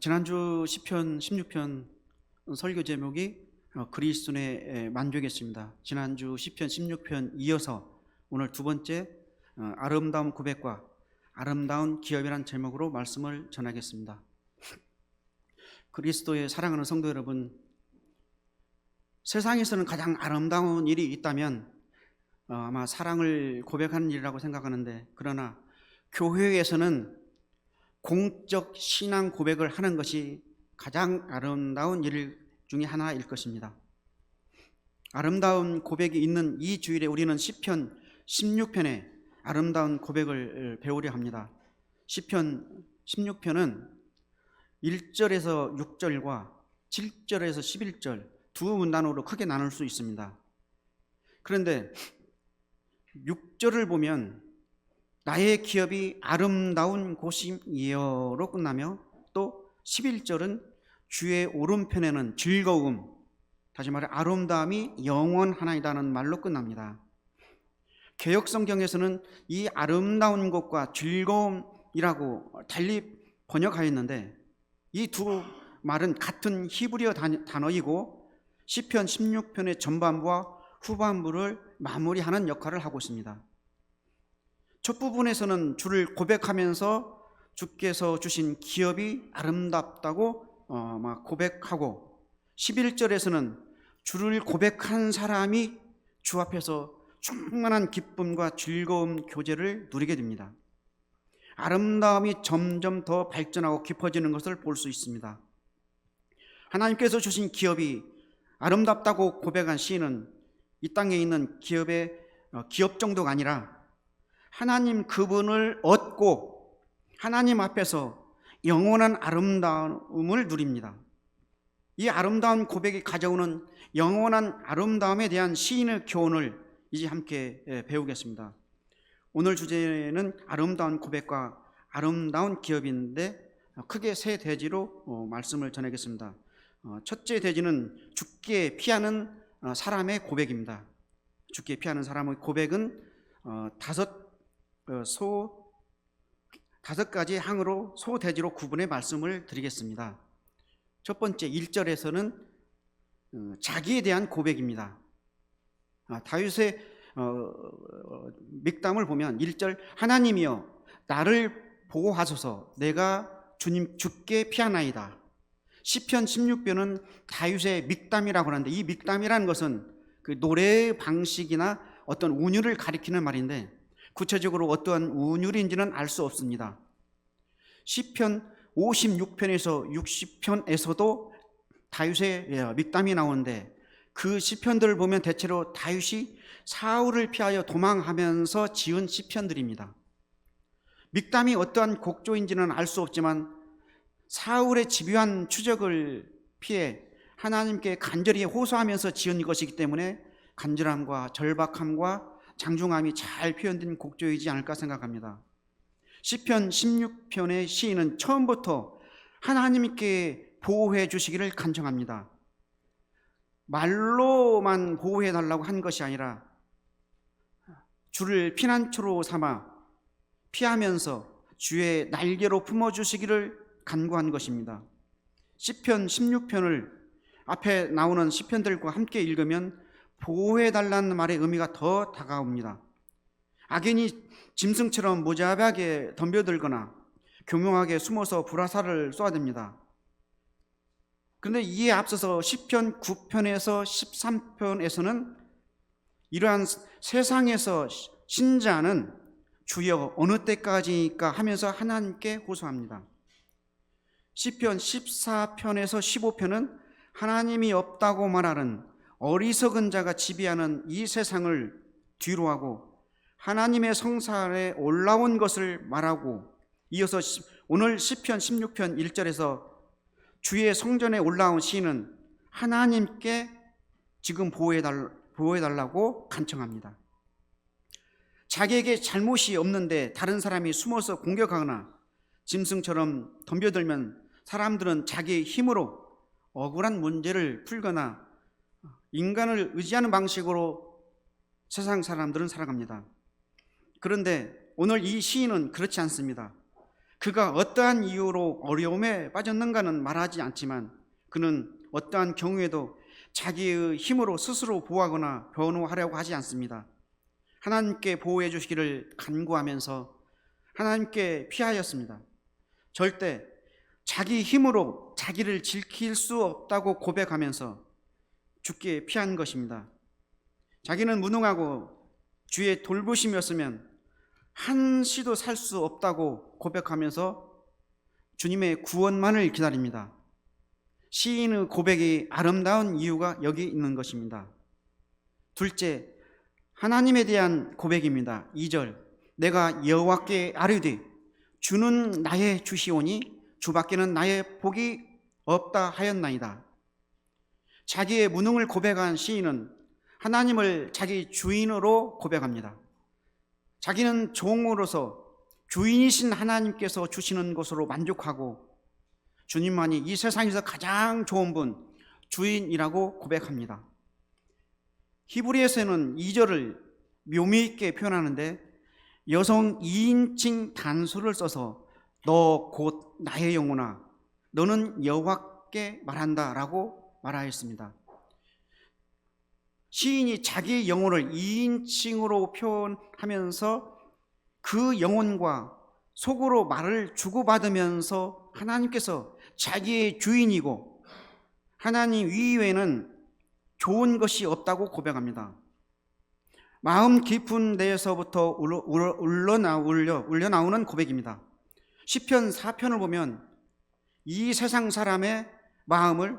지난주 시편 16편 설교 제목이 그리스도의 만족이었습니다. 지난주 시편 16편 이어서 오늘 두 번째 아름다운 고백과 아름다운 기업이란 제목으로 말씀을 전하겠습니다. 그리스도의 사랑하는 성도 여러분, 세상에서는 가장 아름다운 일이 있다면 아마 사랑을 고백하는 일이라고 생각하는데, 그러나 교회에서는 공적 신앙 고백을 하는 것이 가장 아름다운 일 중에 하나일 것입니다. 아름다운 고백이 있는 이 주일에 우리는 시편 16편의 아름다운 고백을 배우려 합니다. 시편 16편은 1절에서 6절과 7절에서 11절 두 문단으로 크게 나눌 수 있습니다. 그런데 6절을 보면 나의 기업이 아름다운 곳이에요로 끝나며, 또 11절은 주의 오른편에는 즐거움, 다시 말해 아름다움이 영원하나이다는 말로 끝납니다. 개역성경에서는 이 아름다운 곳과 즐거움이라고 달리 번역하였는데, 이 두 말은 같은 히브리어 단어이고 시편 16편의 전반부와 후반부를 마무리하는 역할을 하고 있습니다. 첫 부분에서는 주를 고백하면서 주께서 주신 기업이 아름답다고 고백하고, 11절에서는 주를 고백한 사람이 주 앞에서 충만한 기쁨과 즐거움 교제를 누리게 됩니다. 아름다움이 점점 더 발전하고 깊어지는 것을 볼 수 있습니다. 하나님께서 주신 기업이 아름답다고 고백한 시인은 이 땅에 있는 기업 정도가 아니라 하나님 그분을 얻고 하나님 앞에서 영원한 아름다움을 누립니다. 이 아름다운 고백이 가져오는 영원한 아름다움에 대한 시인의 교훈을 이제 함께 배우겠습니다. 오늘 주제는 아름다운 고백과 아름다운 기업인데, 크게 세 대지로 말씀을 전하겠습니다. 첫째 대지는 죽게 피하는 사람의 고백입니다. 죽게 피하는 사람의 고백은 다섯 가지 항으로 소대지로 구분해 말씀을 드리겠습니다. 첫 번째 1절에서는 자기에 대한 고백입니다. 다윗의 믹담을 보면 1절, 하나님이여 나를 보호하소서, 내가 주님 죽게 피하나이다. 시편 16편은 다윗의 믹담이라고 하는데, 이 믹담이라는 것은 그 노래의 방식이나 어떤 운율을 가리키는 말인데, 구체적으로 어떠한 운율인지는 알 수 없습니다. 시편 56편에서 60편에서도 다윗의 믹담이 나오는데, 그 시편들을 보면 대체로 다윗이 사울을 피하여 도망하면서 지은 시편들입니다. 믹담이 어떠한 곡조인지는 알 수 없지만 사울의 집요한 추적을 피해 하나님께 간절히 호소하면서 지은 것이기 때문에 간절함과 절박함과 장중함이 잘 표현된 곡조이지 않을까 생각합니다. 시편 16편의 시인은 처음부터 하나님께 보호해 주시기를 간청합니다. 말로만 보호해 달라고 한 것이 아니라 주를 피난처로 삼아 피하면서 주의 날개로 품어주시기를 간구한 것입니다. 시편 16편을 앞에 나오는 시편들과 함께 읽으면 보호해달라는 말의 의미가 더 다가옵니다. 악인이 짐승처럼 무자비하게 덤벼들거나 교묘하게 숨어서 불화살을 쏘아댑니다. 그런데 이에 앞서서 시편 9편에서 13편에서는 이러한 세상에서 신자는 주여 어느 때까지일까 하면서 하나님께 호소합니다. 시편 14편에서 15편은 하나님이 없다고 말하는 어리석은 자가 지배하는 이 세상을 뒤로하고 하나님의 성산에 올라온 것을 말하고, 이어서 오늘 시편 16편 1절에서 주의 성전에 올라온 시인은 하나님께 지금 보호해달라고 간청합니다. 자기에게 잘못이 없는데 다른 사람이 숨어서 공격하거나 짐승처럼 덤벼들면 사람들은 자기의 힘으로 억울한 문제를 풀거나 인간을 의지하는 방식으로 세상 사람들은 살아갑니다. 그런데 오늘 이 시인은 그렇지 않습니다. 그가 어떠한 이유로 어려움에 빠졌는가는 말하지 않지만 그는 어떠한 경우에도 자기의 힘으로 스스로 보호하거나 변호하려고 하지 않습니다. 하나님께 보호해 주시기를 간구하면서 하나님께 피하였습니다. 절대 자기 힘으로 자기를 지킬 수 없다고 고백하면서 죽게 피한 것입니다. 자기는 무능하고 주의 돌보심이었으면 한시도 살 수 없다고 고백하면서 주님의 구원만을 기다립니다. 시인의 고백이 아름다운 이유가 여기 있는 것입니다. 둘째, 하나님에 대한 고백입니다. 2절, 내가 여호와께 아뢰되 주는 나의 주시오니 주밖에는 나의 복이 없다 하였나이다. 자기의 무능을 고백한 시인은 하나님을 자기 주인으로 고백합니다. 자기는 종으로서 주인이신 하나님께서 주시는 것으로 만족하고 주님만이 이 세상에서 가장 좋은 분, 주인이라고 고백합니다. 히브리에서는 2절을 묘미 있게 표현하는데 여성 2인칭 단수를 써서 너 곧 나의 영혼아 너는 여호와께 말한다 라고 말하였습니다. 시인이 자기의 영혼을 2인칭으로 표현하면서 그 영혼과 속으로 말을 주고받으면서 하나님께서 자기의 주인이고 하나님 이외에는 좋은 것이 없다고 고백합니다. 마음 깊은 데에서부터 울려나오는 고백입니다. 시편 4편을 보면 이 세상 사람의 마음을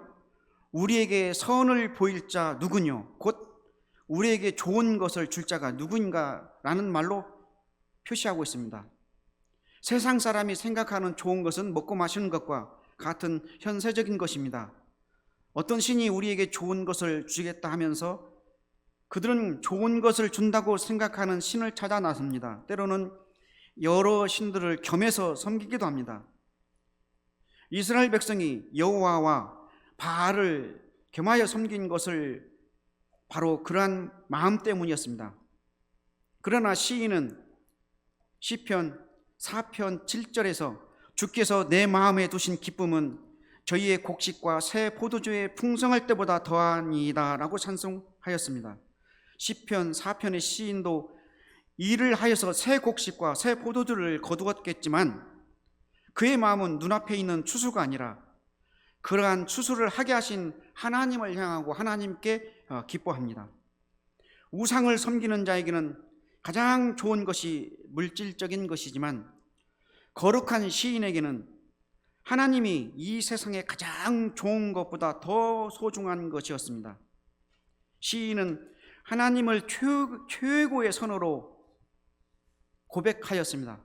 우리에게 선을 보일 자 누구뇨 곧 우리에게 좋은 것을 줄 자가 누구인가 라는 말로 표시하고 있습니다. 세상 사람이 생각하는 좋은 것은 먹고 마시는 것과 같은 현세적인 것입니다. 어떤 신이 우리에게 좋은 것을 주겠다 하면서 그들은 좋은 것을 준다고 생각하는 신을 찾아 나섭니다. 때로는 여러 신들을 겸해서 섬기기도 합니다. 이스라엘 백성이 여호와와 바알을 겸하여 섬긴 것을 바로 그러한 마음 때문이었습니다. 그러나 시인은 시편 4편 7절에서 주께서 내 마음에 두신 기쁨은 저희의 곡식과 새 포도주의 풍성할 때보다 더하니이다 라고 찬송하였습니다. 시편 4편의 시인도 일을 하여서 새 곡식과 새 포도주를 거두었겠지만 그의 마음은 눈앞에 있는 추수가 아니라 그러한 추수를 하게 하신 하나님을 향하고 하나님께 기뻐합니다. 우상을 섬기는 자에게는 가장 좋은 것이 물질적인 것이지만 거룩한 시인에게는 하나님이 이 세상에 가장 좋은 것보다 더 소중한 것이었습니다. 시인은 하나님을 최고의 선으로 고백하였습니다.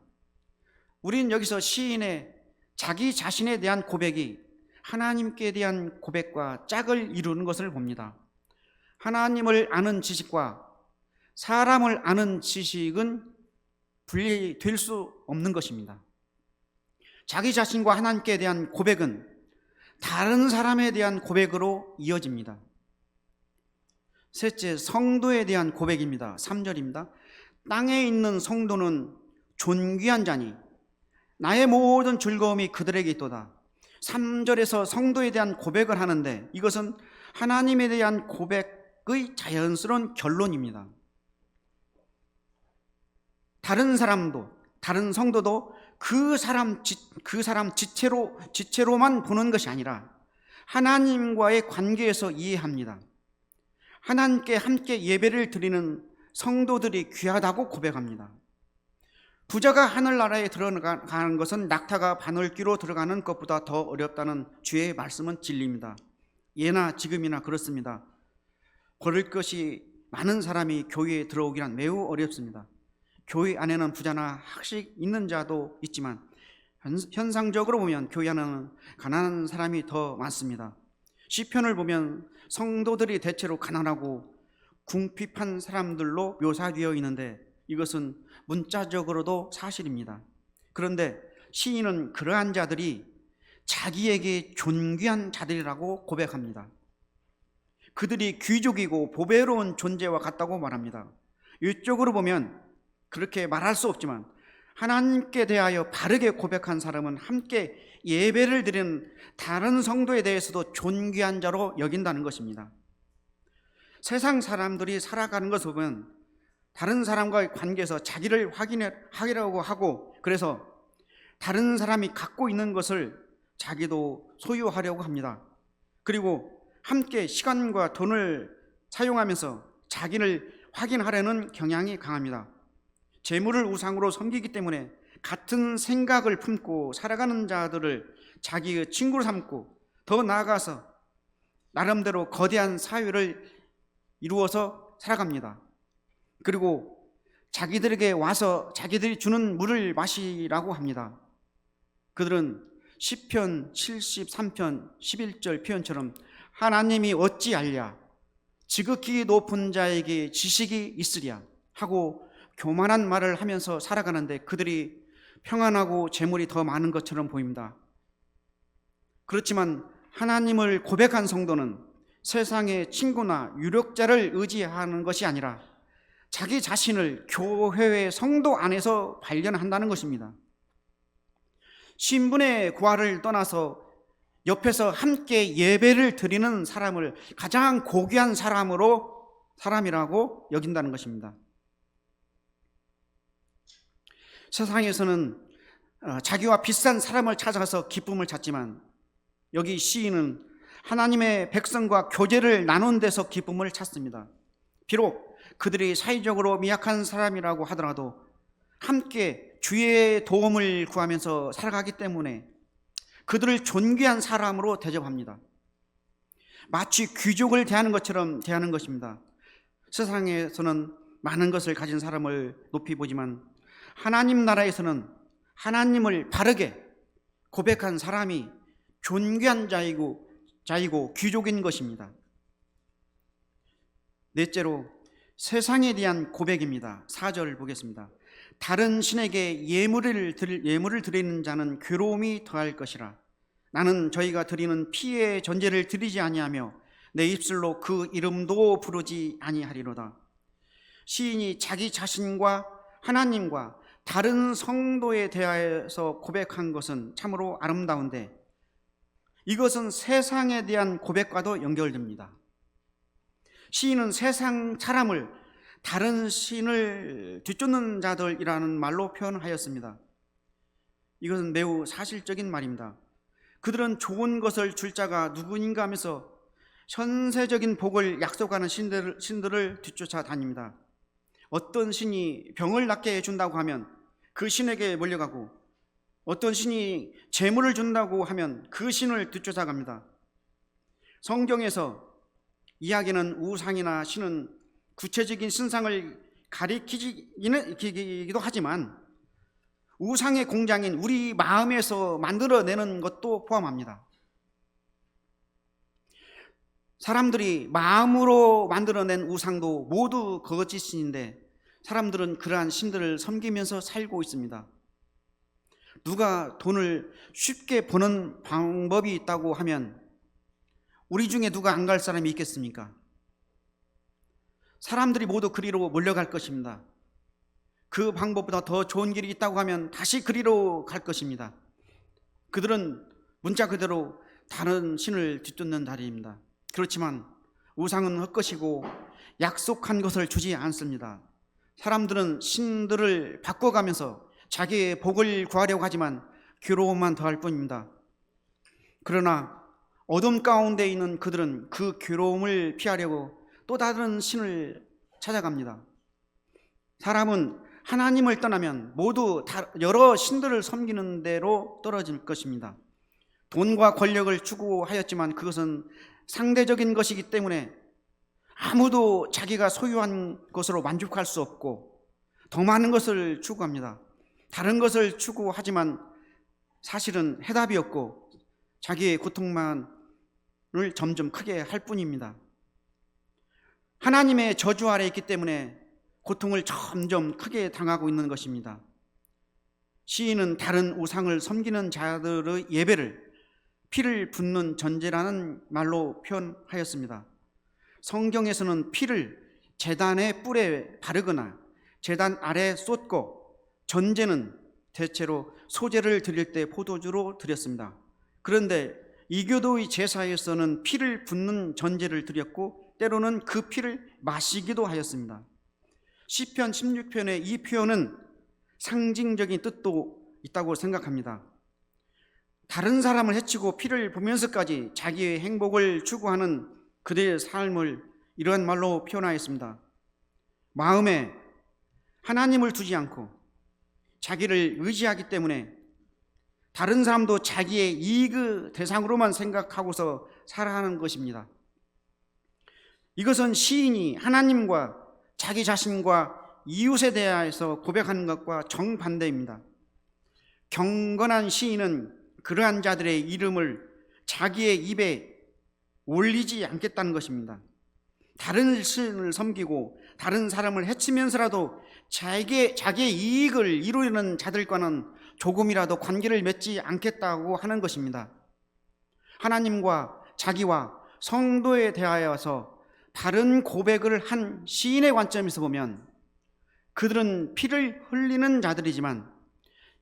우리는 여기서 시인의 자기 자신에 대한 고백이 하나님께 대한 고백과 짝을 이루는 것을 봅니다. 하나님을 아는 지식과 사람을 아는 지식은 분리될 수 없는 것입니다. 자기 자신과 하나님께 대한 고백은 다른 사람에 대한 고백으로 이어집니다. 셋째, 성도에 대한 고백입니다. 3절입니다. 땅에 있는 성도는 존귀한 자니 나의 모든 즐거움이 그들에게 있도다. 3절에서 성도에 대한 고백을 하는데 이것은 하나님에 대한 고백의 자연스러운 결론입니다. 다른 사람도, 다른 성도도 그 사람 지체로만 보는 것이 아니라 하나님과의 관계에서 이해합니다. 하나님께 함께 예배를 드리는 성도들이 귀하다고 고백합니다. 부자가 하늘나라에 들어가는 것은 낙타가 바늘귀로 들어가는 것보다 더 어렵다는 주의 말씀은 진리입니다. 예나 지금이나 그렇습니다. 버릴 것이 많은 사람이 교회에 들어오기란 매우 어렵습니다. 교회 안에는 부자나 학식 있는 자도 있지만 현상적으로 보면 교회 안에는 가난한 사람이 더 많습니다. 시편을 보면 성도들이 대체로 가난하고 궁핍한 사람들로 묘사되어 있는데 이것은 문자적으로도 사실입니다. 그런데 시인은 그러한 자들이 자기에게 존귀한 자들이라고 고백합니다. 그들이 귀족이고 보배로운 존재와 같다고 말합니다. 이쪽으로 보면 그렇게 말할 수 없지만 하나님께 대하여 바르게 고백한 사람은 함께 예배를 드리는 다른 성도에 대해서도 존귀한 자로 여긴다는 것입니다. 세상 사람들이 살아가는 것을 보면 다른 사람과의 관계에서 자기를 확인하려고 하고, 그래서 다른 사람이 갖고 있는 것을 자기도 소유하려고 합니다. 그리고 함께 시간과 돈을 사용하면서 자기를 확인하려는 경향이 강합니다. 재물을 우상으로 섬기기 때문에 같은 생각을 품고 살아가는 자들을 자기의 친구로 삼고, 더 나아가서 나름대로 거대한 사회를 이루어서 살아갑니다. 그리고 자기들에게 와서 자기들이 주는 물을 마시라고 합니다. 그들은 시편 73편 11절 표현처럼 하나님이 어찌 알랴, 지극히 높은 자에게 지식이 있으랴 하고 교만한 말을 하면서 살아가는데, 그들이 평안하고 재물이 더 많은 것처럼 보입니다. 그렇지만 하나님을 고백한 성도는 세상의 친구나 유력자를 의지하는 것이 아니라 자기 자신을 교회의 성도 안에서 발견한다는 것입니다. 신분의 구하를 떠나서 옆에서 함께 예배를 드리는 사람을 가장 고귀한 사람이라고 여긴다는 것입니다. 세상에서는 자기와 비슷한 사람을 찾아서 기쁨을 찾지만, 여기 시인은 하나님의 백성과 교제를 나눈 데서 기쁨을 찾습니다. 비록 그들이 사회적으로 미약한 사람이라고 하더라도 함께 주의 도움을 구하면서 살아가기 때문에 그들을 존귀한 사람으로 대접합니다. 마치 귀족을 대하는 것처럼 대하는 것입니다. 세상에서는 많은 것을 가진 사람을 높이 보지만 하나님 나라에서는 하나님을 바르게 고백한 사람이 존귀한 자이고 귀족인 것입니다. 넷째로 세상에 대한 고백입니다. 4절 보겠습니다. 다른 신에게 예물을 드리는 자는 괴로움이 더할 것이라. 나는 저희가 드리는 피의 전제를 드리지 아니하며 내 입술로 그 이름도 부르지 아니하리로다. 시인이 자기 자신과 하나님과 다른 성도에 대하여서 고백한 것은 참으로 아름다운데, 이것은 세상에 대한 고백과도 연결됩니다. 시인은 세상 사람을 다른 신을 뒤쫓는 자들이라는 말로 표현하였습니다. 이것은 매우 사실적인 말입니다. 그들은 좋은 것을 줄 자가 누구인가 하면서 현세적인 복을 약속하는 신들을 뒤쫓아 다닙니다. 어떤 신이 병을 낫게 해준다고 하면 그 신에게 몰려가고, 어떤 신이 재물을 준다고 하면 그 신을 뒤쫓아갑니다. 성경에서 이야기는 우상이나 신은 구체적인 신상을 가리키기도 하지만 우상의 공장인 우리 마음에서 만들어내는 것도 포함합니다. 사람들이 마음으로 만들어낸 우상도 모두 거짓신인데, 사람들은 그러한 신들을 섬기면서 살고 있습니다. 누가 돈을 쉽게 버는 방법이 있다고 하면 우리 중에 누가 안 갈 사람이 있겠습니까? 사람들이 모두 그리로 몰려갈 것입니다. 그 방법보다 더 좋은 길이 있다고 하면 다시 그리로 갈 것입니다. 그들은 문자 그대로 다른 신을 뒤쫓는 자리입니다. 그렇지만 우상은 헛것이고 약속한 것을 주지 않습니다. 사람들은 신들을 바꿔가면서 자기의 복을 구하려고 하지만 괴로움만 더할 뿐입니다. 그러나 어둠 가운데 있는 그들은 그 괴로움을 피하려고 또 다른 신을 찾아갑니다. 사람은 하나님을 떠나면 모두 여러 신들을 섬기는 대로 떨어질 것입니다. 돈과 권력을 추구하였지만 그것은 상대적인 것이기 때문에 아무도 자기가 소유한 것으로 만족할 수 없고 더 많은 것을 추구합니다. 다른 것을 추구하지만 사실은 해답이 없고 자기의 고통만을 점점 크게 할 뿐입니다. 하나님의 저주 아래 있기 때문에 고통을 점점 크게 당하고 있는 것입니다. 시인은 다른 우상을 섬기는 자들의 예배를 피를 붓는 전제라는 말로 표현하였습니다. 성경에서는 피를 제단의 뿔에 바르거나 제단 아래 쏟고, 전제는 대체로 소제를 드릴 때 포도주로 드렸습니다. 그런데 이교도의 제사에서는 피를 붓는 전제를 드렸고 때로는 그 피를 마시기도 하였습니다. 시편 16편의 이 표현은 상징적인 뜻도 있다고 생각합니다. 다른 사람을 해치고 피를 보면서까지 자기의 행복을 추구하는 그들의 삶을 이러한 말로 표현하였습니다. 마음에 하나님을 두지 않고 자기를 의지하기 때문에 다른 사람도 자기의 이익의 대상으로만 생각하고서 살아가는 것입니다. 이것은 시인이 하나님과 자기 자신과 이웃에 대하여서 고백하는 것과 정반대입니다. 경건한 시인은 그러한 자들의 이름을 자기의 입에 올리지 않겠다는 것입니다. 다른 신을 섬기고 다른 사람을 해치면서라도 자기의 이익을 이루려는 자들과는 조금이라도 관계를 맺지 않겠다고 하는 것입니다. 하나님과 자기와 성도에 대하여서 다른 고백을 한 시인의 관점에서 보면 그들은 피를 흘리는 자들이지만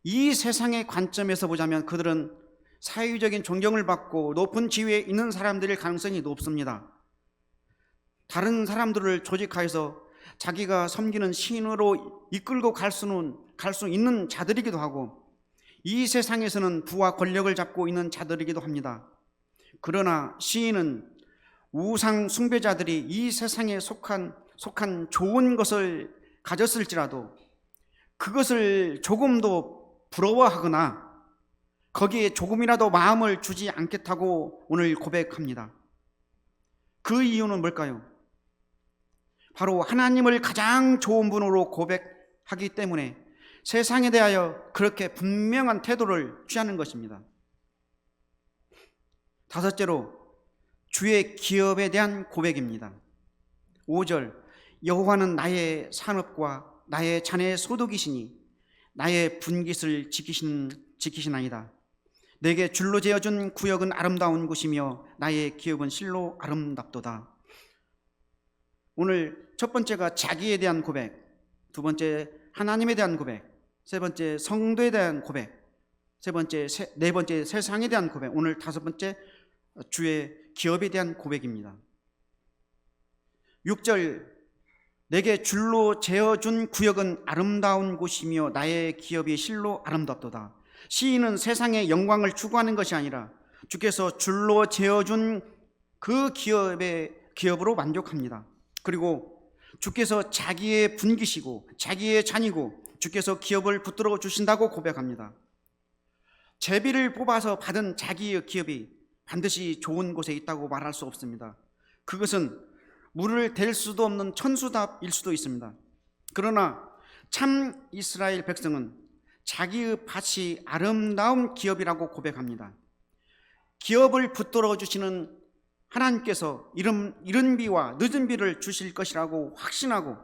이 세상의 관점에서 보자면 그들은 사회적인 존경을 받고 높은 지위에 있는 사람들일 가능성이 높습니다. 다른 사람들을 조직하여서 자기가 섬기는 신으로 이끌고 갈 수 있는 자들이기도 하고 이 세상에서는 부와 권력을 잡고 있는 자들이기도 합니다. 그러나 시인은 우상 숭배자들이 이 세상에 속한 좋은 것을 가졌을지라도 그것을 조금도 부러워하거나 거기에 조금이라도 마음을 주지 않겠다고 오늘 고백합니다. 그 이유는 뭘까요? 바로 하나님을 가장 좋은 분으로 고백하기 때문에 세상에 대하여 그렇게 분명한 태도를 취하는 것입니다. 다섯째로 주의 기업에 대한 고백입니다. 5절 여호와는 나의 산업과 나의 자네의 소득이시니 나의 분깃을 지키시나이다. 내게 줄로 재어준 구역은 아름다운 곳이며 나의 기업은 실로 아름답도다. 오늘 첫 번째가 자기에 대한 고백, 두 번째 하나님에 대한 고백, 세 번째 성도에 대한 고백, 네 번째 세상에 대한 고백, 오늘 다섯 번째 주의 기업에 대한 고백입니다. 6절 내게 줄로 재어준 구역은 아름다운 곳이며 나의 기업이 실로 아름답도다. 시인은 세상의 영광을 추구하는 것이 아니라 주께서 줄로 재어준 그 기업으로 만족합니다. 그리고 주께서 자기의 분깃이고 자기의 잔이고 주께서 기업을 붙들어 주신다고 고백합니다. 제비를 뽑아서 받은 자기의 기업이 반드시 좋은 곳에 있다고 말할 수 없습니다. 그것은 물을 댈 수도 없는 천수답일 수도 있습니다. 그러나 참 이스라엘 백성은 자기의 밭이 아름다운 기업이라고 고백합니다. 기업을 붙들어 주시는 하나님께서 이른 비와 늦은 비를 주실 것이라고 확신하고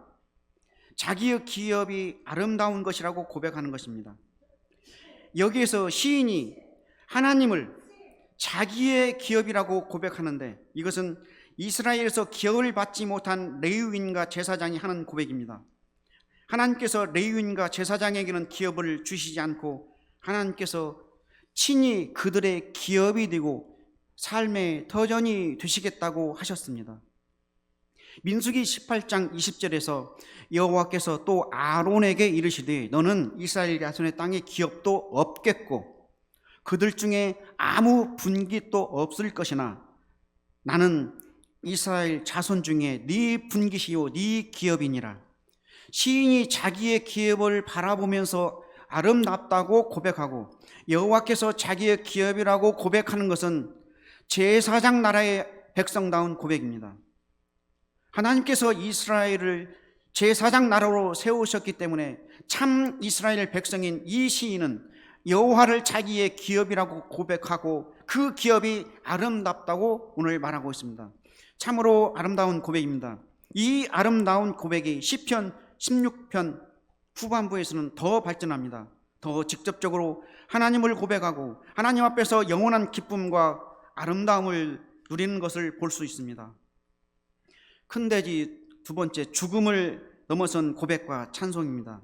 자기의 기업이 아름다운 것이라고 고백하는 것입니다. 여기에서 시인이 하나님을 자기의 기업이라고 고백하는데 이것은 이스라엘에서 기업을 받지 못한 레위인과 제사장이 하는 고백입니다. 하나님께서 레위인과 제사장에게는 기업을 주시지 않고 하나님께서 친히 그들의 기업이 되고 삶의 터전이 되시겠다고 하셨습니다. 민수기 18장 20절에서 여호와께서 또 아론에게 이르시되 너는 이스라엘 자손의 땅에 기업도 없겠고 그들 중에 아무 분깃도 없을 것이나 나는 이스라엘 자손 중에 네 분깃이요 네 기업이니라. 시인이 자기의 기업을 바라보면서 아름답다고 고백하고 여호와께서 자기의 기업이라고 고백하는 것은 제사장 나라의 백성다운 고백입니다. 하나님께서 이스라엘을 제사장 나라로 세우셨기 때문에 참 이스라엘 백성인 이 시인은 여호와를 자기의 기업이라고 고백하고 그 기업이 아름답다고 오늘 말하고 있습니다. 참으로 아름다운 고백입니다. 이 아름다운 고백이 시편 16편 후반부에서는 더 발전합니다. 더 직접적으로 하나님을 고백하고 하나님 앞에서 영원한 기쁨과 아름다움을 누리는 것을 볼 수 있습니다. 큰돼지 두 번째 죽음을 넘어선 고백과 찬송입니다.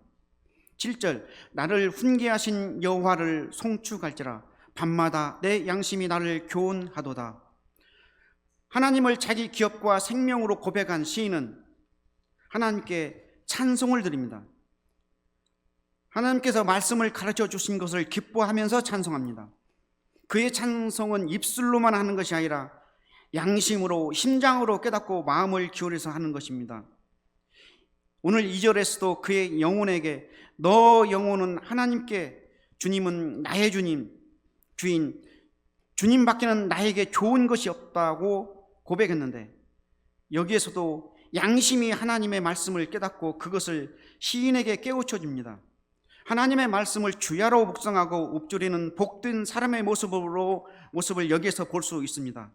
7절 나를 훈계하신 여호와를 송축할지라 밤마다 내 양심이 나를 교훈하도다. 하나님을 자기 기업과 생명으로 고백한 시인은 하나님께 찬송을 드립니다. 하나님께서 말씀을 가르쳐 주신 것을 기뻐하면서 찬송합니다. 그의 찬송은 입술로만 하는 것이 아니라 양심으로, 심장으로 깨닫고 마음을 기울여서 하는 것입니다. 오늘 2절에서도 그의 영혼에게 너 영혼은 하나님께, 주님은 나의 주인, 주님밖에는 나에게 좋은 것이 없다고 고백했는데, 여기에서도 양심이 하나님의 말씀을 깨닫고 그것을 시인에게 깨우쳐 줍니다. 하나님의 말씀을 주야로 묵상하고 읊조리는 복된 사람의 모습을 여기에서 볼 수 있습니다.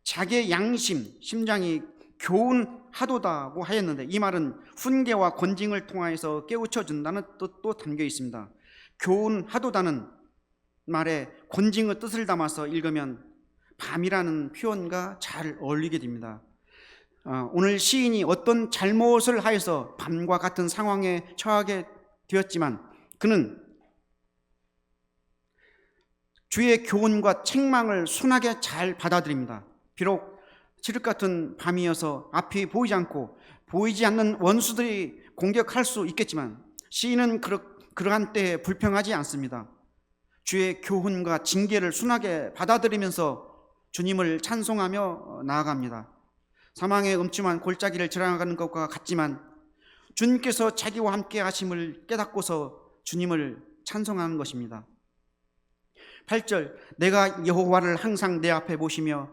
자기의 양심, 심장이 교훈하도다고 하였는데, 이 말은 훈계와 권징을 통하여서 깨우쳐 준다는 뜻도 담겨 있습니다. 교훈하도다는 말에 권징의 뜻을 담아서 읽으면 밤이라는 표현과 잘 어울리게 됩니다. 오늘 시인이 어떤 잘못을 하여서 밤과 같은 상황에 처하게 되었지만 그는 주의 교훈과 책망을 순하게 잘 받아들입니다. 비록 칠흑 같은 밤이어서 앞이 보이지 않고 보이지 않는 원수들이 공격할 수 있겠지만 시인은 그러한 때에 불평하지 않습니다. 주의 교훈과 징계를 순하게 받아들이면서 주님을 찬송하며 나아갑니다. 사망의 음침한 골짜기를 지나가는 것과 같지만 주님께서 자기와 함께 하심을 깨닫고서 주님을 찬송하는 것입니다. 8절 내가 여호와를 항상 내 앞에 보시며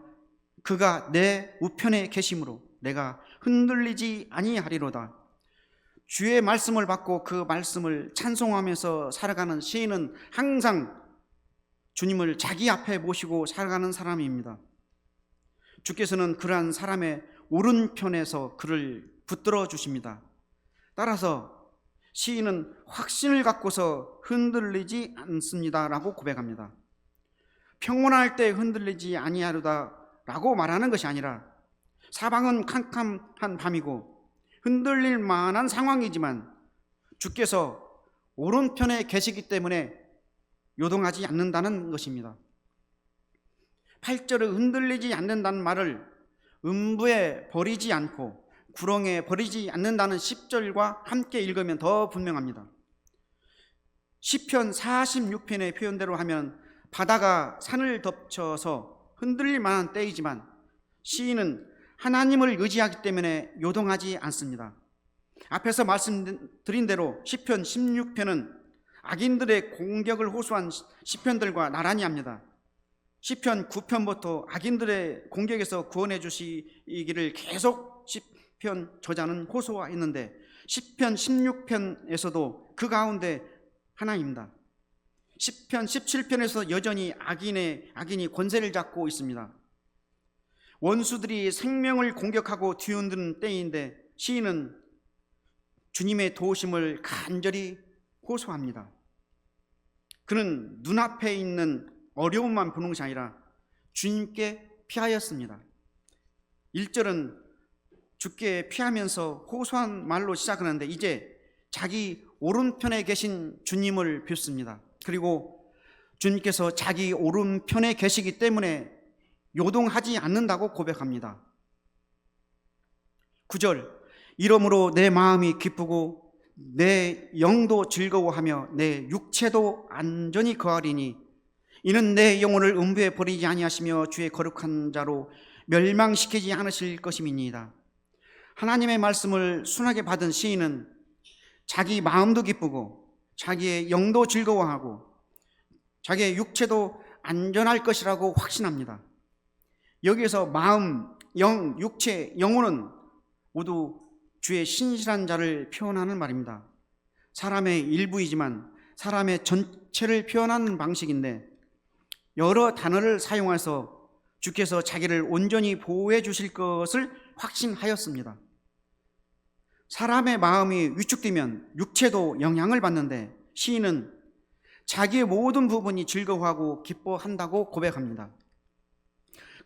그가 내 우편에 계심으로 내가 흔들리지 아니하리로다. 주의 말씀을 받고 그 말씀을 찬송하면서 살아가는 시인은 항상 주님을 자기 앞에 모시고 살아가는 사람입니다. 주께서는 그러한 사람의 오른편에서 그를 붙들어 주십니다. 따라서 시인은 확신을 갖고서 흔들리지 않습니다라고 고백합니다. 평온할 때 흔들리지 아니하리로다 라고 말하는 것이 아니라 사방은 캄캄한 밤이고 흔들릴 만한 상황이지만 주께서 오른편에 계시기 때문에 요동하지 않는다는 것입니다. 8절에 흔들리지 않는다는 말을 음부에 버리지 않고 구렁에 버리지 않는다는 10절과 함께 읽으면 더 분명합니다. 시편 46편의 표현대로 하면 바다가 산을 덮쳐서 흔들릴 만한 때이지만 시인은 하나님을 의지하기 때문에 요동하지 않습니다. 앞에서 말씀드린 대로 시편 16편은 악인들의 공격을 호소한 시편들과 나란히 합니다. 시편 9편부터 악인들의 공격에서 구원해 주시기를 계속 시편 저자는 호소했는데 시편 16편에서도 그 가운데 하나입니다. 시편 17편에서 여전히 악인이 권세를 잡고 있습니다. 원수들이 생명을 공격하고 뒤흔드는 때인데 시인은 주님의 도우심을 간절히 호소합니다. 그는 눈앞에 있는 어려움만 보는 것이 아니라 주님께 피하였습니다. 1절은 주께 피하면서 호소한 말로 시작하는데 이제 자기 오른편에 계신 주님을 뵙습니다. 그리고 주님께서 자기 오른편에 계시기 때문에 요동하지 않는다고 고백합니다. 9절 이러므로 내 마음이 기쁘고 내 영도 즐거워하며 내 육체도 안전히 거하리니 이는 내 영혼을 음부에 버리지 아니하시며 주의 거룩한 자로 멸망시키지 않으실 것임이니이다. 하나님의 말씀을 순하게 받은 시인은 자기 마음도 기쁘고 자기의 영도 즐거워하고 자기의 육체도 안전할 것이라고 확신합니다. 여기에서 마음, 영, 육체, 영혼은 모두 주의 신실한 자를 표현하는 말입니다. 사람의 일부이지만 사람의 전체를 표현하는 방식인데 여러 단어를 사용해서 주께서 자기를 온전히 보호해 주실 것을 확신하였습니다. 사람의 마음이 위축되면 육체도 영향을 받는데 시인은 자기의 모든 부분이 즐거워하고 기뻐한다고 고백합니다.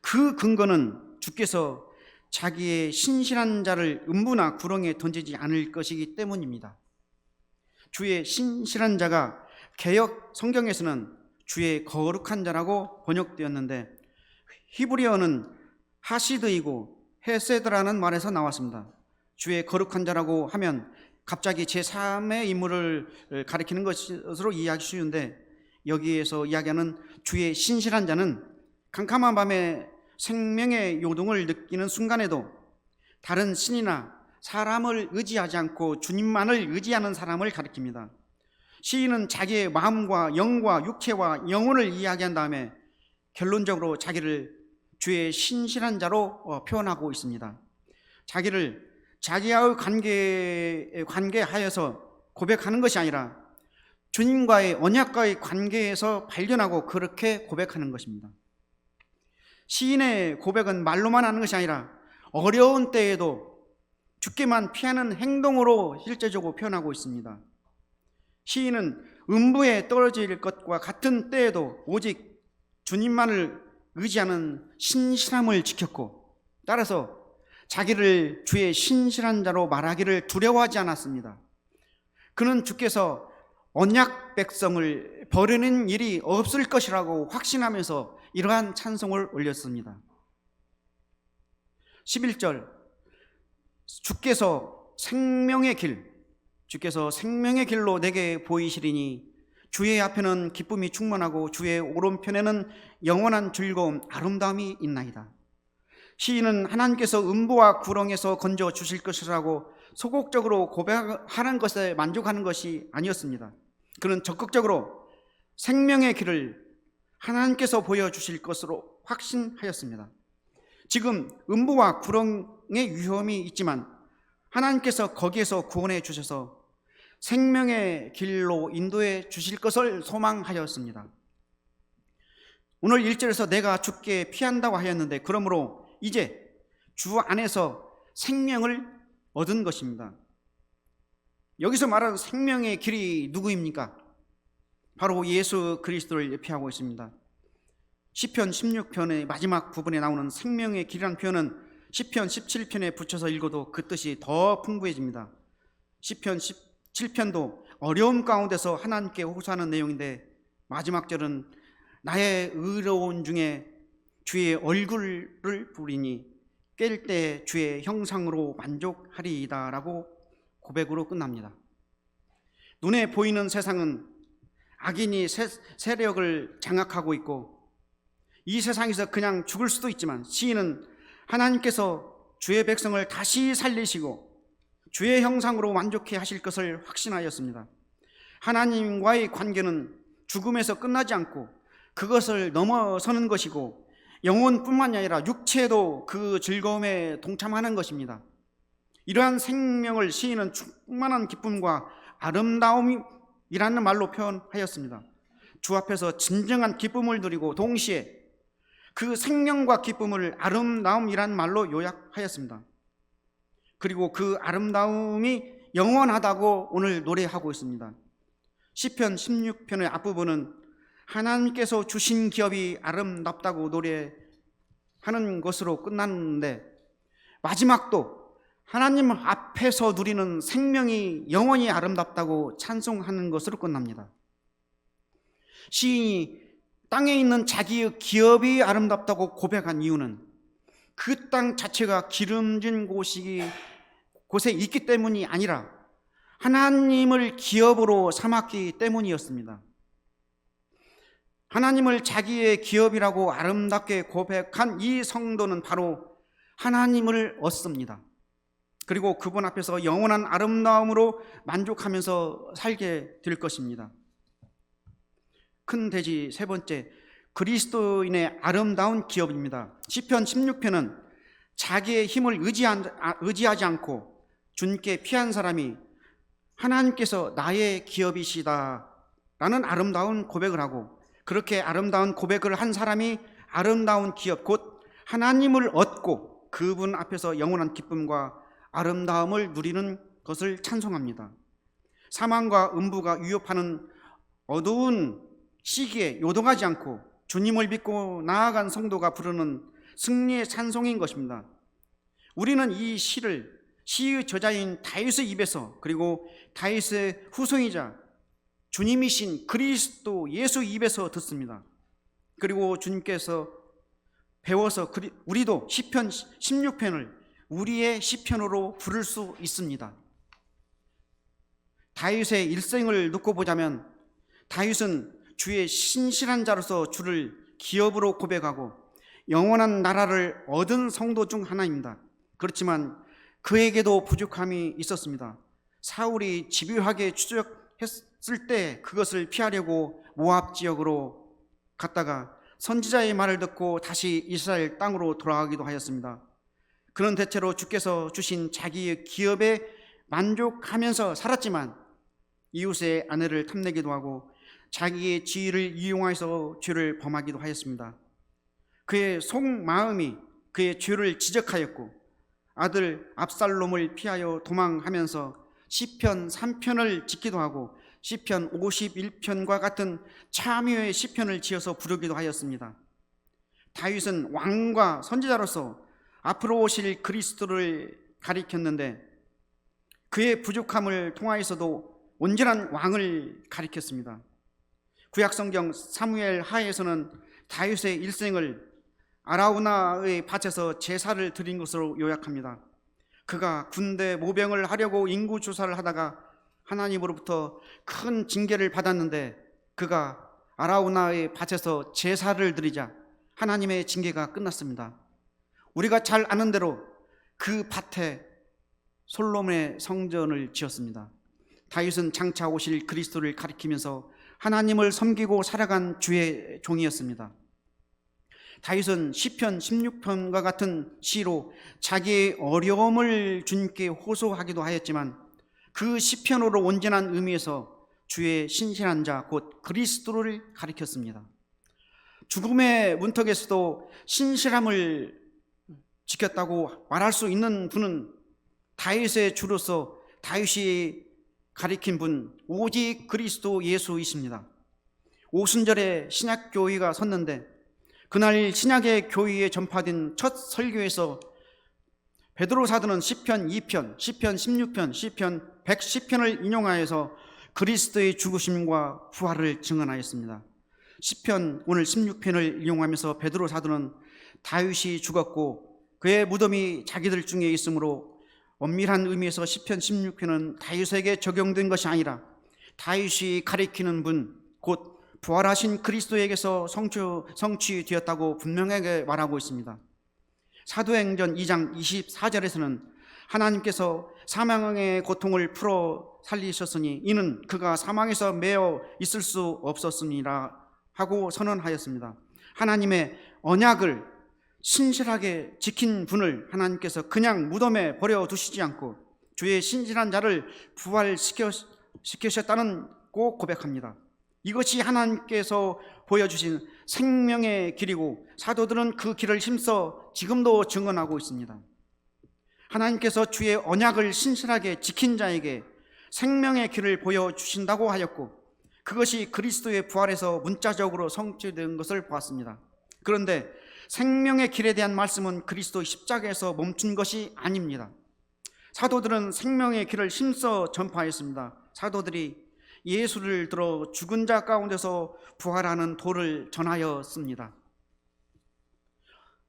그 근거는 주께서 자기의 신실한 자를 음부나 구렁에 던지지 않을 것이기 때문입니다. 주의 신실한 자가 개역 성경에서는 주의 거룩한 자라고 번역되었는데 히브리어는 하시드이고 헤세드라는 말에서 나왔습니다. 주의 거룩한 자라고 하면 갑자기 제3의 인물을 가리키는 것으로 이해하기 쉬운데, 여기에서 이야기하는 주의 신실한 자는 캄캄한 밤에 생명의 요동을 느끼는 순간에도 다른 신이나 사람을 의지하지 않고 주님만을 의지하는 사람을 가리킵니다. 시인은 자기의 마음과 영과 육체와 영혼을 이야기한 다음에 결론적으로 자기를 주의 신실한 자로 표현하고 있습니다. 자기를 자기와의 관계하여서 고백하는 것이 아니라 주님과의 언약과의 관계에서 발견하고 그렇게 고백하는 것입니다. 시인의 고백은 말로만 하는 것이 아니라 어려운 때에도 주께만 피하는 행동으로 실제적으로 표현하고 있습니다. 시인은 음부에 떨어질 것과 같은 때에도 오직 주님만을 의지하는 신실함을 지켰고, 따라서 자기를 주의 신실한 자로 말하기를 두려워하지 않았습니다. 그는 주께서 언약 백성을 버리는 일이 없을 것이라고 확신하면서 이러한 찬송을 올렸습니다. 11절, 주께서 생명의 길로 내게 보이시리니 주의 앞에는 기쁨이 충만하고 주의 오른편에는 영원한 즐거움 아름다움이 있나이다. 시인은 하나님께서 음부와 구렁에서 건져 주실 것이라고 소극적으로 고백하는 것에 만족하는 것이 아니었습니다. 그는 적극적으로 생명의 길을 하나님께서 보여주실 것으로 확신하였습니다. 지금 음부와 구렁의 위험이 있지만 하나님께서 거기에서 구원해 주셔서 생명의 길로 인도해 주실 것을 소망하였습니다. 오늘 1절에서 내가 주께 피한다고 하였는데, 그러므로 이제 주 안에서 생명을 얻은 것입니다. 여기서 말하는 생명의 길이 누구입니까? 바로 예수 그리스도를 예표하고 있습니다. 시편 16편의 마지막 부분에 나오는 생명의 길이라는 표현은 시편 17편에 붙여서 읽어도 그 뜻이 더 풍부해집니다. 시편 17편도 어려움 가운데서 하나님께 호소하는 내용인데, 마지막 절은 나의 의로운 중에 주의 얼굴을 부리니 깰 때 주의 형상으로 만족하리이다 라고 고백으로 끝납니다. 눈에 보이는 세상은 악인이 세력을 장악하고 있고 이 세상에서 그냥 죽을 수도 있지만, 시인은 하나님께서 주의 백성을 다시 살리시고 주의 형상으로 만족해 하실 것을 확신하였습니다. 하나님과의 관계는 죽음에서 끝나지 않고 그것을 넘어서는 것이고, 영혼뿐만이 아니라 육체도 그 즐거움에 동참하는 것입니다. 이러한 생명을 시인은 충만한 기쁨과 아름다움이라는 말로 표현하였습니다. 주 앞에서 진정한 기쁨을 누리고 동시에 그 생명과 기쁨을 아름다움이란 말로 요약하였습니다. 그리고 그 아름다움이 영원하다고 오늘 노래하고 있습니다. 시편 16편의 앞부분은 하나님께서 주신 기업이 아름답다고 노래하는 것으로 끝났는데, 마지막도 하나님 앞에서 누리는 생명이 영원히 아름답다고 찬송하는 것으로 끝납니다. 시인이 땅에 있는 자기의 기업이 아름답다고 고백한 이유는 그 땅 자체가 기름진 곳에 있기 때문이 아니라 하나님을 기업으로 삼았기 때문이었습니다. 하나님을 자기의 기업이라고 아름답게 고백한 이 성도는 바로 하나님을 얻습니다. 그리고 그분 앞에서 영원한 아름다움으로 만족하면서 살게 될 것입니다. 큰 돼지 세 번째, 그리스도인의 아름다운 기업입니다. 시편 16편은 자기의 힘을 의지하지 않고 주님께 피한 사람이 하나님께서 나의 기업이시다 라는 아름다운 고백을 하고, 그렇게 아름다운 고백을 한 사람이 아름다운 기업, 곧 하나님을 얻고 그분 앞에서 영원한 기쁨과 아름다움을 누리는 것을 찬송합니다. 사망과 음부가 위협하는 어두운 시기에 요동하지 않고 주님을 믿고 나아간 성도가 부르는 승리의 찬송인 것입니다. 우리는 이 시를 시의 저자인 다윗의 입에서, 그리고 다윗의 후손이자 주님이신 그리스도 예수 입에서 듣습니다. 그리고 주님께서 배워서 우리도 시편 16편을 우리의 시편으로 부를 수 있습니다. 다윗의 일생을 놓고 보자면 다윗은 주의 신실한 자로서 주를 기업으로 고백하고 영원한 나라를 얻은 성도 중 하나입니다. 그렇지만 그에게도 부족함이 있었습니다. 사울이 집요하게 추적했을 때 그것을 피하려고 모압 지역으로 갔다가 선지자의 말을 듣고 다시 이스라엘 땅으로 돌아가기도 하였습니다. 그는 대체로 주께서 주신 자기의 기업에 만족하면서 살았지만 이웃의 아내를 탐내기도 하고 자기의 지위를 이용해서 죄를 범하기도 하였습니다. 그의 속마음이 그의 죄를 지적하였고 아들 압살롬을 피하여 도망하면서 시편 3편을 짓기도 하고 시편 51편과 같은 참여의 시편을 지어서 부르기도 하였습니다. 다윗은 왕과 선지자로서 앞으로 오실 그리스도를 가리켰는데 그의 부족함을 통하여서도 온전한 왕을 가리켰습니다. 구약성경 사무엘 하에서는 다윗의 일생을 아라우나의 밭에서 제사를 드린 것으로 요약합니다. 그가 군대 모병을 하려고 인구 조사를 하다가 하나님으로부터 큰 징계를 받았는데 그가 아라우나의 밭에서 제사를 드리자 하나님의 징계가 끝났습니다. 우리가 잘 아는 대로 그 밭에 솔로몬의 성전을 지었습니다. 다윗은 장차 오실 그리스도를 가리키면서 하나님을 섬기고 살아간 주의 종이었습니다. 다윗은 시편 16편과 같은 시로 자기의 어려움을 주님께 호소하기도 하였지만 그 시편으로 온전한 의미에서 주의 신실한 자 곧 그리스도를 가리켰습니다. 죽음의 문턱에서도 신실함을 지켰다고 말할 수 있는 분은 다윗의 주로서 다윗이 가리킨 분 오직 그리스도 예수이십니다. 오순절에 신약교회가 섰는데 그날 신약의 교회에 전파된 첫 설교에서 베드로 사도는 시편 2편, 시편 16편, 시편 110편을 인용하여서 그리스도의 죽으심과 부활을 증언하였습니다. 시편 오늘 16편을 인용하면서 베드로 사도는 다윗이 죽었고 그의 무덤이 자기들 중에 있으므로 엄밀한 의미에서 시편 16편은 다윗에게 적용된 것이 아니라 다윗이 가리키는 분, 곧 부활하신 그리스도에게서 성취되었다고 분명하게 말하고 있습니다. 사도행전 2장 24절에서는 하나님께서 사망의 고통을 풀어 살리셨으니 이는 그가 사망에서 매어 있을 수 없었습니다 하고 선언하였습니다. 하나님의 언약을 신실하게 지킨 분을 하나님께서 그냥 무덤에 버려두시지 않고 주의 신실한 자를 부활시키셨다는 꼭 고백합니다. 이것이 하나님께서 보여주신 생명의 길이고 사도들은 그 길을 힘써 지금도 증언하고 있습니다. 하나님께서 주의 언약을 신실하게 지킨 자에게 생명의 길을 보여주신다고 하였고 그것이 그리스도의 부활에서 문자적으로 성취된 것을 보았습니다. 그런데 생명의 길에 대한 말씀은 그리스도의 십자가에서 멈춘 것이 아닙니다. 사도들은 생명의 길을 힘써 전파했습니다. 사도들이 예수를 들어 죽은 자 가운데서 부활하는 도를 전하였습니다.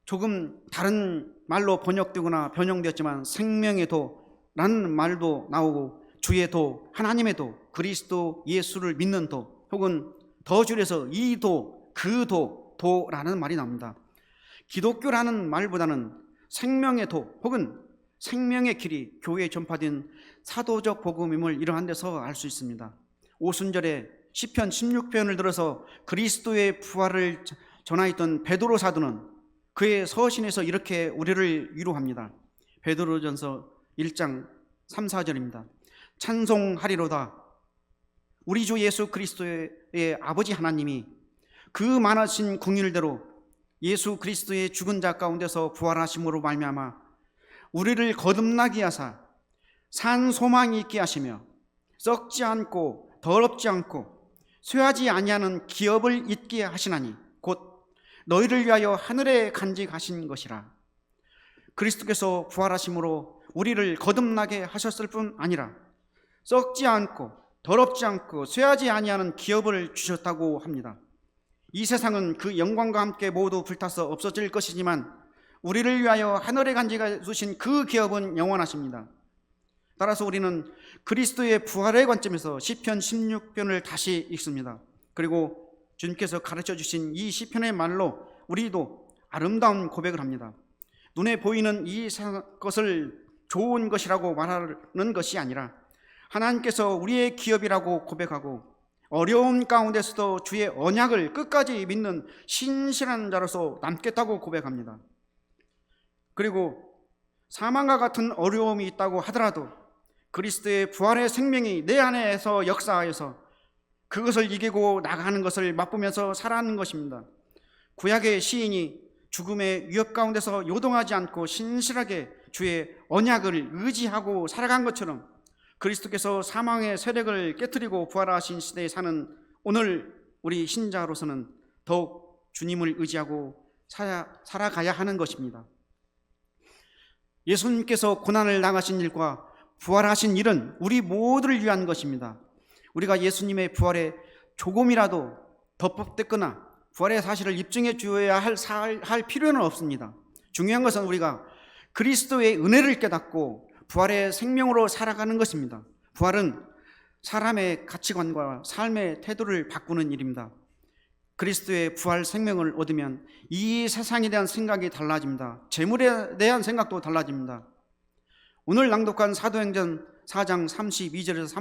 조금 다른 말로 번역되거나 변형되었지만 생명의 도라는 말도 나오고 주의 도, 하나님의 도, 그리스도 예수를 믿는 도, 혹은 더 줄여서 이 도, 그 도, 도라는 말이 나옵니다. 기독교라는 말보다는 생명의 도 혹은 생명의 길이 교회에 전파된 사도적 복음임을 이러한 데서 알 수 있습니다. 오순절에 시편 16편을 들어서 그리스도의 부활을 전하였던 베드로 사도는 그의 서신에서 이렇게 우리를 위로합니다. 베드로전서 1장 3, 4절입니다. 찬송하리로다. 우리 주 예수 그리스도의 아버지 하나님이 그 많으신 긍휼대로 예수 그리스도의 죽은 자 가운데서 부활하심으로 말미암아 우리를 거듭나게 하사 산 소망이 있게 하시며 썩지 않고 더럽지 않고 쇠하지 아니하는 기업을 있게 하시나니 곧 너희를 위하여 하늘에 간직하신 것이라. 그리스도께서 부활하심으로 우리를 거듭나게 하셨을 뿐 아니라 썩지 않고 더럽지 않고 쇠하지 아니하는 기업을 주셨다고 합니다. 이 세상은 그 영광과 함께 모두 불타서 없어질 것이지만 우리를 위하여 하늘에 간직해 두신 그 기업은 영원하십니다. 따라서 우리는 그리스도의 부활의 관점에서 시편 16편을 다시 읽습니다. 그리고 주님께서 가르쳐 주신 이 시편의 말로 우리도 아름다운 고백을 합니다. 눈에 보이는 이 것을 좋은 것이라고 말하는 것이 아니라 하나님께서 우리의 기업이라고 고백하고 어려운 가운데서도 주의 언약을 끝까지 믿는 신실한 자로서 남겠다고 고백합니다. 그리고 사망과 같은 어려움이 있다고 하더라도 그리스도의 부활의 생명이 내 안에서 역사하여서 그것을 이기고 나가는 것을 맛보면서 살아가는 것입니다. 구약의 시인이 죽음의 위협 가운데서 요동하지 않고 신실하게 주의 언약을 의지하고 살아간 것처럼 그리스도께서 사망의 세력을 깨뜨리고 부활하신 시대에 사는 오늘 우리 신자로서는 더욱 주님을 의지하고 살아가야 하는 것입니다. 예수님께서 고난을 당하신 일과 부활하신 일은 우리 모두를 위한 것입니다. 우리가 예수님의 부활에 조금이라도 덧법됐거나 부활의 사실을 입증해 주어야 할 필요는 없습니다. 중요한 것은 우리가 그리스도의 은혜를 깨닫고 부활의 생명으로 살아가는 것입니다. 부활은 사람의 가치관과 삶의 태도를 바꾸는 일입니다. 그리스도의 부활 생명을 얻으면 이 세상에 대한 생각이 달라집니다. 재물에 대한 생각도 달라집니다. 오늘 낭독한 사도행전 4장 32절에서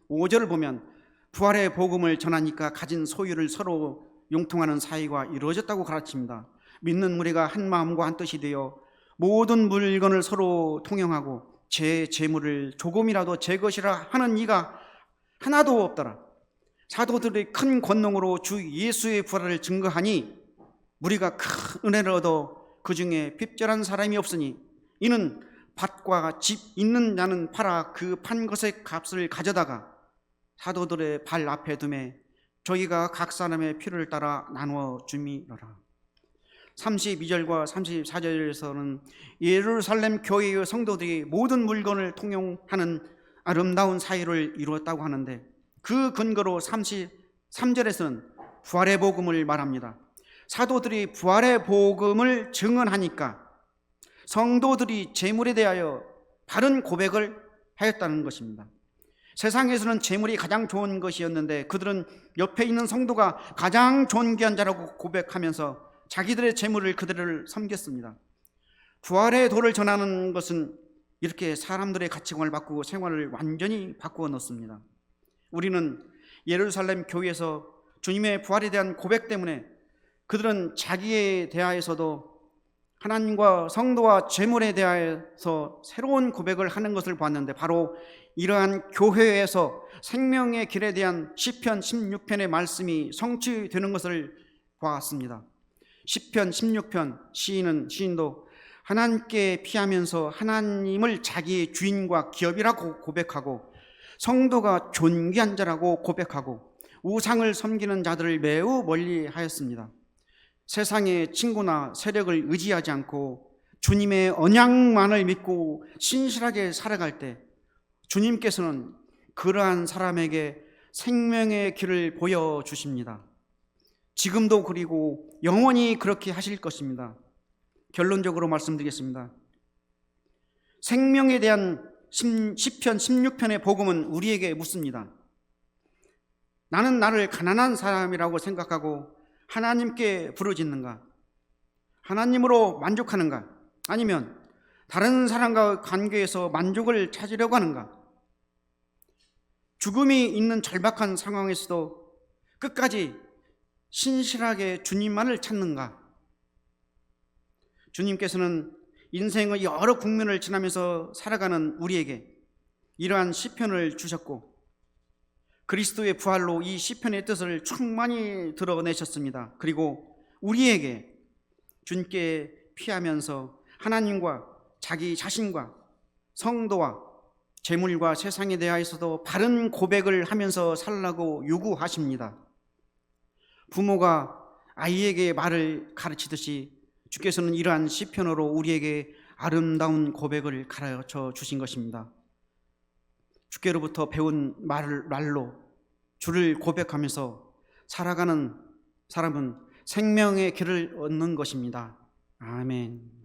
35절을 보면 부활의 복음을 전하니까 가진 소유를 서로 용통하는 사이가 이루어졌다고 가르칩니다. 믿는 무리가 한 마음과 한 뜻이 되어 모든 물건을 서로 통용하고 제 재물을 조금이라도 제 것이라 하는 이가 하나도 없더라. 사도들의 큰 권능으로 주 예수의 부활을 증거하니 무리가 큰 은혜를 얻어 그 중에 핍절한 사람이 없으니 이는 밭과 집 있는 자는 팔아 그 판 것의 값을 가져다가 사도들의 발 앞에 두매 저희가 각 사람의 필요를 따라 나누어 줌이러라. 32절과 34절에서는 예루살렘 교회의 성도들이 모든 물건을 통용하는 아름다운 사이를 이루었다고 하는데 그 근거로 33절에서는 부활의 복음을 말합니다. 사도들이 부활의 복음을 증언하니까 성도들이 재물에 대하여 바른 고백을 하였다는 것입니다. 세상에서는 재물이 가장 좋은 것이었는데 그들은 옆에 있는 성도가 가장 존귀한 자라고 고백하면서 자기들의 재물을 그들을 섬겼습니다. 부활의 도를 전하는 것은 이렇게 사람들의 가치관을 바꾸고 생활을 완전히 바꾸어 놓습니다. 우리는 예루살렘 교회에서 주님의 부활에 대한 고백 때문에 그들은 자기에 대하여서도 하나님과 성도와 재물에 대하여서 새로운 고백을 하는 것을 보았는데 바로 이러한 교회에서 생명의 길에 대한 시편 16편의 말씀이 성취되는 것을 보았습니다. 시편 16편 시인도 하나님께 피하면서 하나님을 자기의 주인과 기업이라고 고백하고 성도가 존귀한 자라고 고백하고 우상을 섬기는 자들을 매우 멀리 하였습니다. 세상의 친구나 세력을 의지하지 않고 주님의 언약만을 믿고 신실하게 살아갈 때 주님께서는 그러한 사람에게 생명의 길을 보여주십니다. 지금도 그리고 영원히 그렇게 하실 것입니다. 결론적으로 말씀드리겠습니다. 생명에 대한 시편 16편의 복음은 우리에게 묻습니다. 나는 나를 가난한 사람이라고 생각하고 하나님께 부르짖는가? 하나님으로 만족하는가? 아니면 다른 사람과 관계에서 만족을 찾으려고 하는가? 죽음이 있는 절박한 상황에서도 끝까지 신실하게 주님만을 찾는가? 주님께서는 인생의 여러 국면을 지나면서 살아가는 우리에게 이러한 시편을 주셨고 그리스도의 부활로 이 시편의 뜻을 충만히 드러내셨습니다. 그리고 우리에게 주님께 피하면서 하나님과 자기 자신과 성도와 재물과 세상에 대하여서도 바른 고백을 하면서 살라고 요구하십니다. 부모가 아이에게 말을 가르치듯이 주께서는 이러한 시편으로 우리에게 아름다운 고백을 가르쳐 주신 것입니다. 주께로부터 배운 말로 주를 고백하면서 살아가는 사람은 생명의 길을 얻는 것입니다. 아멘.